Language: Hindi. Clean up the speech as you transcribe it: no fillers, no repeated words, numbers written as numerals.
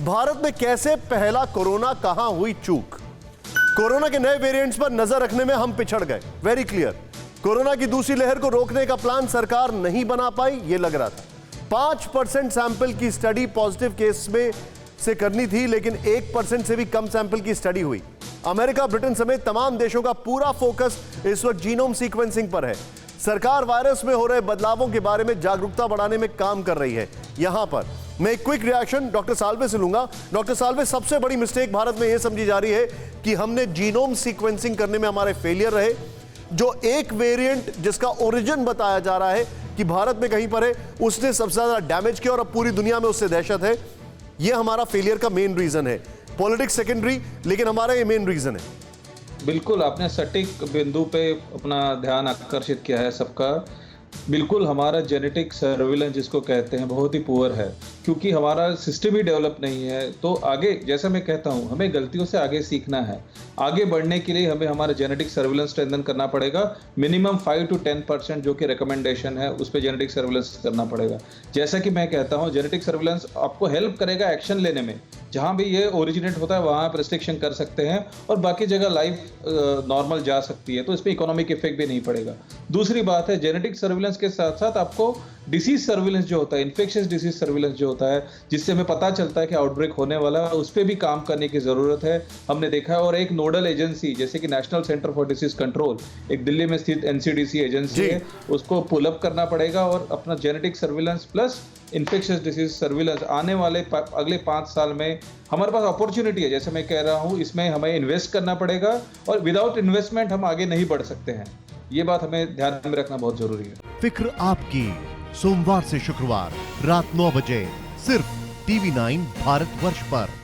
भारत में कैसे पहला कोरोना कहां हुई चूक। कोरोना के नए वेरिएंट्स पर नजर रखने में हम पिछड़ गए, वेरी क्लियर। कोरोना की दूसरी लहर को रोकने का प्लान सरकार नहीं बना पाई, यह लग रहा था। 5% सैंपल की स्टडी पॉजिटिव केस में से करनी थी, लेकिन 1% से भी कम सैंपल की स्टडी हुई। अमेरिका, ब्रिटेन समेत तमाम देशों का पूरा फोकस इस वक्त जीनोम सीक्वेंसिंग पर है। सरकार वायरस में हो रहे बदलावों के बारे में जागरूकता बढ़ाने में काम कर रही है। यहां पर मैं एक क्विक रिएक्शन डॉक्टर साल्वे से लूंगा। डॉक्टर साल्वे, सबसे बड़ी मिस्टेक भारत में यह समझी जा रही है कि हमने जीनोम सीक्वेंसिंग करने में हमारे फेलियर रहे। जो एक वेरिएंट जिसका ओरिजिन बताया जा रहा है कि भारत में कहीं पर है, उसने सबसे ज्यादा डैमेज किया और अब पूरी दुनिया में उससे दहशत है। यह हमारा फेलियर का मेन रीजन है। पॉलिटिक्स सेकेंडरी, लेकिन हमारा ये मेन रीजन है। बिल्कुल, आपने सटीक बिंदु पे अपना ध्यान आकर्षित किया है सबका। बिल्कुल, हमारा जेनेटिक सर्विलेंस जिसको कहते हैं बहुत ही पुअर है, क्योंकि हमारा सिस्टम ही डेवलप नहीं है। तो आगे, जैसा मैं कहता हूँ, हमें गलतियों से आगे सीखना है। आगे बढ़ने के लिए हमें हमारा जेनेटिक सर्विलेंस स्ट्रेंथन करना पड़ेगा। मिनिमम 5 to 10% जो कि रिकमेंडेशन है, उस पर जेनेटिक सर्विलेंस करना पड़ेगा। जैसा कि मैं कहता हूँ, जेनेटिक सर्विलेंस आपको हेल्प करेगा एक्शन लेने में। जहाँ भी ये ओरिजिनेट होता है वहाँ आप रिस्ट्रिक्शन कर सकते हैं और बाकी जगह लाइफ नॉर्मल जा सकती है, तो इस पर इकोनॉमिक इफेक्ट भी नहीं पड़ेगा। दूसरी बात है, जेनेटिक सर्विलेंस के साथ साथ आपको डिसीज सर्विलेंस जो होता है, इन्फेक्शियस डिसीज सर्विलेंस जो होता है, जिससे हमें पता चलता है कि आउटब्रेक होने वाला है, उस पर भी काम करने की ज़रूरत है, हमने देखा है। और एक नोडल एजेंसी जैसे कि national centre for disease control, एक दिल्ली में स्थित एनसीडीसी एजेंसी है, उसको पुल अप करना पड़ेगा और अपना genetic surveillance plus infectious disease surveillance आने वाले अगले 5 साल में हमारे पास अपॉर्चुनिटी है। जैसे मैं कह रहा हूँ, इसमें हमें इन्वेस्ट करना पड़ेगा और विदाउट इन्वेस्टमेंट हम आगे नहीं बढ़ सकते हैं। ये बात हमें ध्यान में रखना बहुत जरूरी है। फिक्र आपकी, सोमवार से शुक्रवार रात 9 बजे सिर्फ TV9 भारतवर्ष पर।